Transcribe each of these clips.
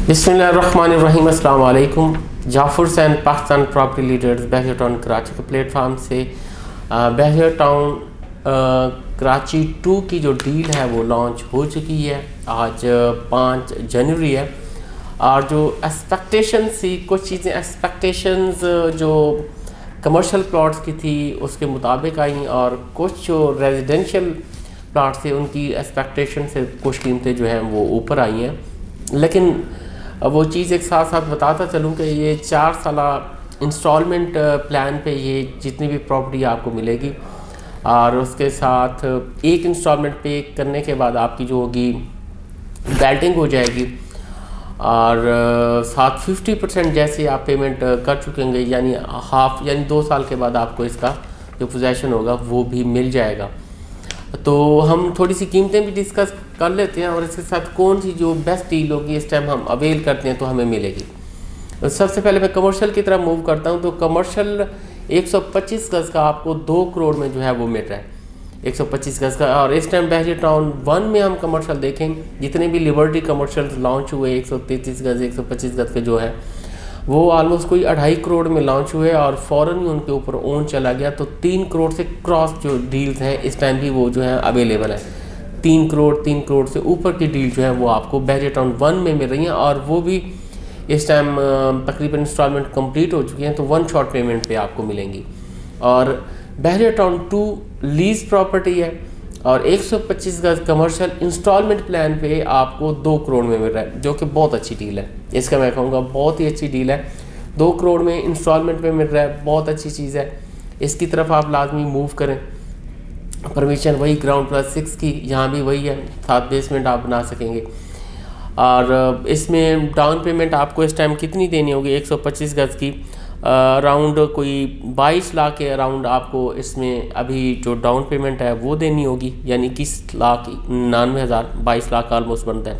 बिस्मिल्लाहिर्रहमानिर्रहीम, अस्सलाम वालेकुम। Jaffers and Pakistan property leaders Bahria town Karachi के प्लेटफार्म से बहरिया टाउन कराची 2 की जो डील है वो लॉन्च हो चुकी है। आज 5 जनवरी है और जो एक्सपेक्टेशन थी, कुछ चीज़ें एक्सपेक्टेशंस जो कमर्शियल प्लॉट्स की थी उसके मुताबिक आई और कुछ जो रेजिडेंशियल प्लॉट्स थे उनकी एक्सपेक्टेशन से कुछ कीमतें जो हैं वो ऊपर आई हैं। लेकिन वो चीज़ एक साथ साथ बताता चलूँ कि ये 4 साला इंस्टॉलमेंट प्लान पे ये जितनी भी प्रॉपर्टी आपको मिलेगी और उसके साथ एक इंस्टॉलमेंट पे करने के बाद आपकी जो होगी बेल्टिंग हो जाएगी और साथ 50% जैसे आप पेमेंट कर चुकेंगे यानी हाफ यानी 2 साल के बाद आपको इसका जो पोजेसन होगा वो भी मिल जाएगा। तो हम थोड़ी सी कीमतें भी डिस्कस कर लेते हैं और इसके साथ कौन सी जो बेस्ट डील होगी इस टाइम हम अवेल करते हैं तो हमें मिलेगी। तो सबसे पहले मैं कमर्शियल की तरफ मूव करता हूं। तो कमर्शियल 125 गज़ का आपको 2 करोड़ में जो है वो मिल रहा है, 125 गज़ का। और इस टाइम बहरिया टाउन 1 में हम कमर्शियल देखें, जितने भी लिबर्टी कमर्शियल लॉन्च हुए 133 गज़ 125 गज़ के जो है वो ऑलमोस्ट कोई 2.5 करोड़ में लॉन्च हुए और फ़ौरन ही उनके ऊपर ओन चला गया। तो 3 करोड़ से क्रॉस जो डील्स हैं इस टाइम भी वो जो है अवेलेबल है। 3 करोड़ से ऊपर की डील जो है वो आपको बहरिया टाउन 1 में मिल रही हैं और वो भी इस टाइम तकरीबन इंस्टॉलमेंट कंप्लीट हो चुकी हैं तो 1 शॉट पेमेंट पे आपको मिलेंगी। और बहरिया टाउन 2 लीज प्रॉपर्टी है और 125 गज़ कमर्शियल इंस्टॉलमेंट प्लान पे आपको 2 करोड़ में मिल रहा है, जो कि बहुत अच्छी डील है। इसका मैं कहूँगा बहुत ही अच्छी डील है। 2 करोड़ में इंस्टॉलमेंट पे मिल रहा है, बहुत अच्छी चीज़ है। इसकी तरफ आप लाजमी मूव करें। परमिशन वही ग्राउंड +6 की, यहाँ भी वही है, 7 बेसमेंट आप बना सकेंगे। और इसमें डाउन पेमेंट आपको इस टाइम कितनी देनी होगी 125 गज़ की, अराउंड कोई 22 लाख के अराउंड आपको इसमें अभी जो डाउन पेमेंट है वो देनी होगी, यानी 21,99,000, 22 लाख का ऑलमोस्ट बनता है।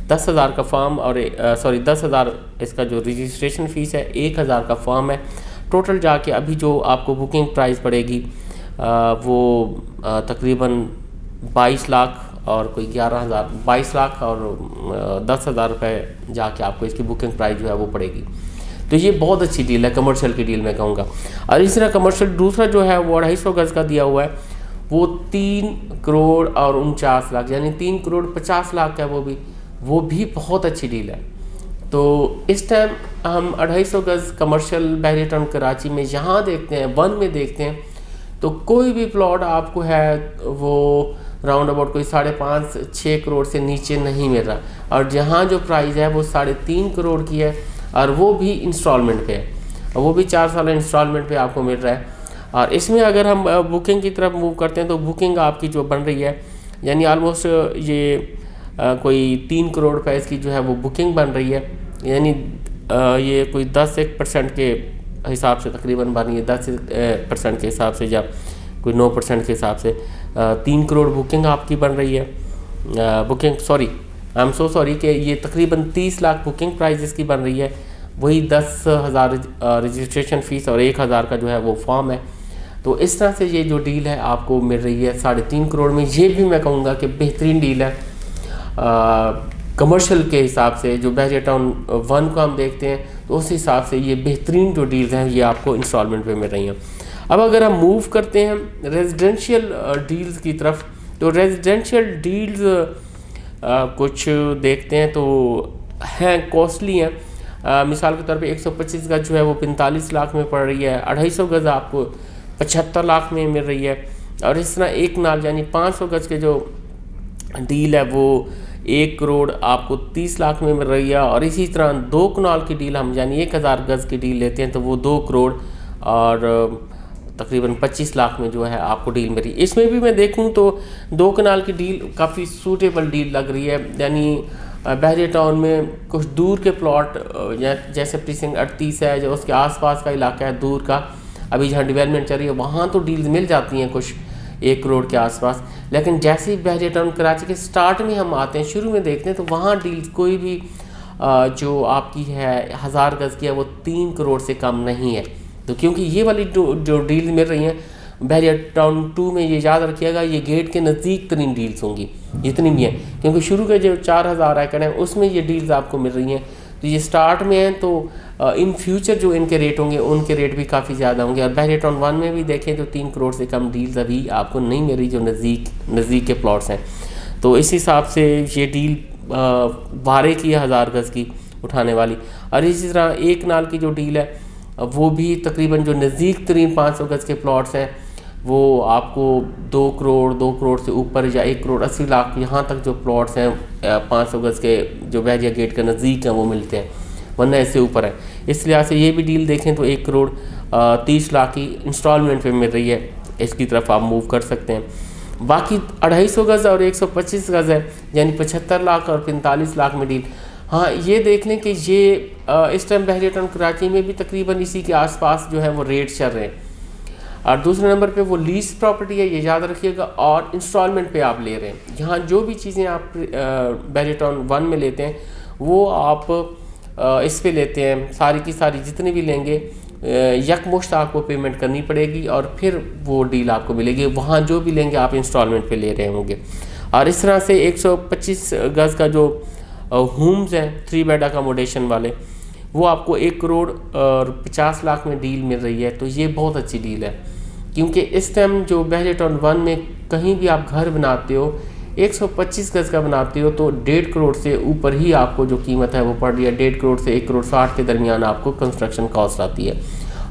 10,000 का फॉर्म और 10,000 इसका जो रजिस्ट्रेशन फ़ीस है, 1,000 का फॉर्म है। टोटल जाके अभी जो आपको बुकिंग प्राइस पड़ेगी वो तकरीबन 22 लाख और कोई 11,000, 22 लाख और 10,000 रुपये जाके आपको इसकी बुकिंग प्राइस जो है वो पड़ेगी। तो ये बहुत अच्छी डील है, कमर्शियल की डील मैं कहूँगा। और इस तरह कमर्शियल दूसरा जो है वो 250 गज़ का दिया हुआ है, वो 3 करोड़ और 49 लाख यानी 3 करोड़ 50 लाख का है, वो भी बहुत अच्छी डील है। तो इस टाइम हम 250 गज़ कमर्शियल बहरिया टाउन कराची में यहाँ देखते हैं, 1 में देखते हैं तो कोई भी प्लॉट आपको है वो राउंड अबाउट कोई 5.5-6 करोड़ से नीचे नहीं मिल रहा। और जहाँ जो प्राइस है वो 3.5 करोड़ की है और वो भी इंस्टॉलमेंट पे है, और वो भी 4 साल इंस्टॉलमेंट पे आपको मिल रहा है। और इसमें अगर हम बुकिंग की तरफ मूव करते हैं तो बुकिंग आपकी जो बन रही है यानी ऑलमोस्ट ये कोई 3 करोड़ रुपए इसकी जो है वो बुकिंग बन रही है, यानी ये कोई 10% के हिसाब से तकरीबन बन रही है, 10% के हिसाब से या कोई 9% के हिसाब से 3 करोड़ बुकिंग आपकी बन रही है। Booking I am so sorry कि ये तकरीबन 30 लाख बुकिंग प्राइस इसकी बन रही है, वही 10,000 रजिस्ट्रेशन फ़ीस और 1,000 का जो है वो फॉर्म है। तो इस तरह से ये जो डील है आपको मिल रही है 3.5 करोड़ में। ये भी मैं कहूँगा कि बेहतरीन डील है कमर्शियल के हिसाब से। जो बहरिया टाउन 1 को हम देखते हैं तो उस हिसाब से ये बेहतरीन जो डील्स हैं ये आपको इंस्टॉलमेंट पे मिल रही हैं। अब अगर हम मूव करते हैं रेजिडेंशियल डील्स की तरफ, तो रेजिडेंशियल डील्स कुछ देखते हैं तो हैं कॉस्टली हैं। मिसाल के तौर पे 125 गज़ जो है वो 45 लाख में पड़ रही है, 250 गज़ आपको 75 लाख में मिल रही है। और इस तरह 1 नाल यानी 500 गज़ के जो डील है वो 1 करोड़ आपको 30 लाख में मिल रही है। और इसी तरह 2 कनाल की डील हम यानी 1,000 गज़ की डील लेते हैं तो वो 2 करोड़ और तकरीबन 25 लाख में जो है आपको डील मिल रही है। इसमें भी मैं देखूं तो 2 कनाल की डील काफ़ी सूटेबल डील लग रही है, यानी बहरिया टाउन में कुछ दूर के प्लॉट जैसे प्रीसिंक्ट 38 है जो उसके आसपास का इलाका है दूर का, अभी जहाँ डेवलपमेंट चल रही है वहाँ तो डील्स मिल जाती हैं कुछ 1 करोड़ के आसपास। लेकिन जैसे ही बहरिया टाउन कराची के स्टार्ट में हम आते हैं, शुरू में देखते हैं तो वहाँ डील्स कोई भी जो आपकी है 1000 गज़ की है वो 3 करोड़ से कम नहीं है। तो क्योंकि ये वाली जो डील मिल रही हैं बहरिया टाउन 2 में, ये याद रखिएगा ये गेट के नज़दीक तरीन डील्स होंगी जितनी भी हैं, क्योंकि शुरू के जो 4,000 एकड़ हैं उसमें ये डील्स आपको मिल रही हैं। तो ये स्टार्ट में है, तो इन फ्यूचर जो इनके रेट होंगे उनके रेट भी काफ़ी ज़्यादा होंगे। और बहरिया टाउन 1 में भी देखें तो 3 करोड़ से कम डील्स अभी आपको नहीं मिल रही जो नज़दीक के प्लॉट्स हैं। तो इस हिसाब से ये डील 12 की 1000 गज़ की उठाने वाली। और इसी तरह एक नाल की जो डील है वो भी तकरीबन जो नज़दीक तरीन 500 गज़ के प्लॉट्स हैं वो आपको 2 करोड़ से ऊपर या 1 करोड़ 80 लाख यहाँ तक जो प्लॉट्स हैं 500 गज़ के जो बहरिया गेट के नज़दीक हैं वो मिलते हैं, वरना इससे ऊपर है। इस लिहाज से ये भी डील देखें तो 1 करोड़ 30 लाख की इंस्टॉलमेंट पे मिल रही है, इसकी तरफ आप मूव कर सकते हैं। बाकी 250 गज़ और 125 गज़ है, यानी 75 लाख और 45 लाख में डील। हाँ, ये देख लें कि ये इस टाइम बहरिया टाउन कराची में भी तकरीबन इसी के आसपास जो है वो रेट चल रहे हैं। और दूसरे नंबर पे वो लीज प्रॉपर्टी है, ये याद रखिएगा, और इंस्टॉलमेंट पे आप ले रहे हैं। यहाँ जो भी चीज़ें आप बहरिया टाउन 1 में लेते हैं वो आप इस पे लेते हैं, सारी की सारी जितनी भी लेंगे यकमुश्त आपको पेमेंट करनी पड़ेगी और फिर वो डील आपको मिलेगी। वहाँ जो भी लेंगे आप इंस्टॉलमेंट पे ले रहे होंगे। और इस तरह से 125 गज़ का जो होम्स हैं 3 बेड अकोमोडेशन वाले, वो आपको 1 करोड़ और 50 लाख में डील मिल रही है। तो ये बहुत अच्छी डील है, क्योंकि इस टाइम जो बहरिया टाउन 1 में कहीं भी आप घर बनाते हो 125 गज़ का बनाते हो तो 1.5 करोड़ से ऊपर ही आपको जो कीमत है वो पड़ रही है। 1.5 करोड़ से 1 करोड़ 60 के दरमियान आपको कंस्ट्रक्शन कॉस्ट आती है,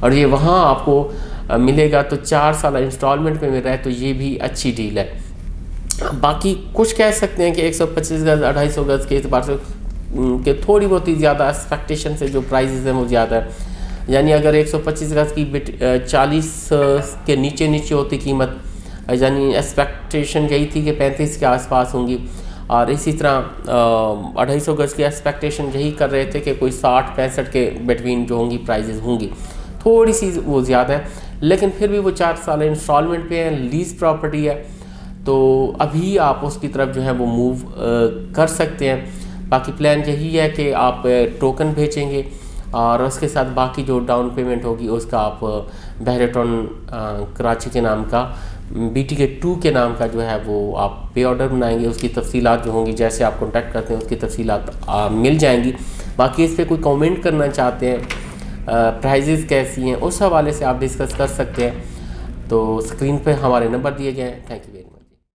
और ये वहाँ आपको मिलेगा तो 4 साल इंस्टॉलमेंट में मिल रहा है। तो ये भी अच्छी डील है। बाकी कुछ कह सकते हैं कि 125 गज़ 250 गज़ के एतबार से कि थोड़ी बहुत ही ज़्यादा एक्सपेक्टेशन से जो प्राइसेस हैं वो ज़्यादा है। यानी अगर 125 गज़ की 40 के नीचे होती कीमत, यानी एक्सपेक्टेशन यही थी कि 35 के आसपास होंगी। और इसी तरह 250 गज़ की एक्सपेक्टेशन यही कर रहे थे कि कोई 60-65 के बिटवीन जो होंगी प्राइजेज़ होंगी, थोड़ी सी वो ज़्यादा है। लेकिन फिर भी वो 4 साल इंस्टॉलमेंट पे है, लीज प्रॉपर्टी है, तो अभी आप उसकी तरफ जो है वो मूव कर सकते हैं। बाकी प्लान यही है कि आप टोकन भेजेंगे और उसके साथ बाकी जो डाउन पेमेंट होगी उसका आप बहरिया टाउन कराची के नाम का BTK 2 के नाम का जो है वो आप पे ऑर्डर बनाएंगे। उसकी तफसीलात जो होंगी, जैसे आप कॉन्टैक्ट करते हैं उसकी तफसीलात मिल जाएंगी। बाकी इस पर कोई कमेंट करना चाहते हैं, प्राइजेज़ कैसी हैं, उस हवाले से आप डिस्कस कर सकते हैं। तो स्क्रीन पे हमारे नंबर दिए गए हैं। Thank you.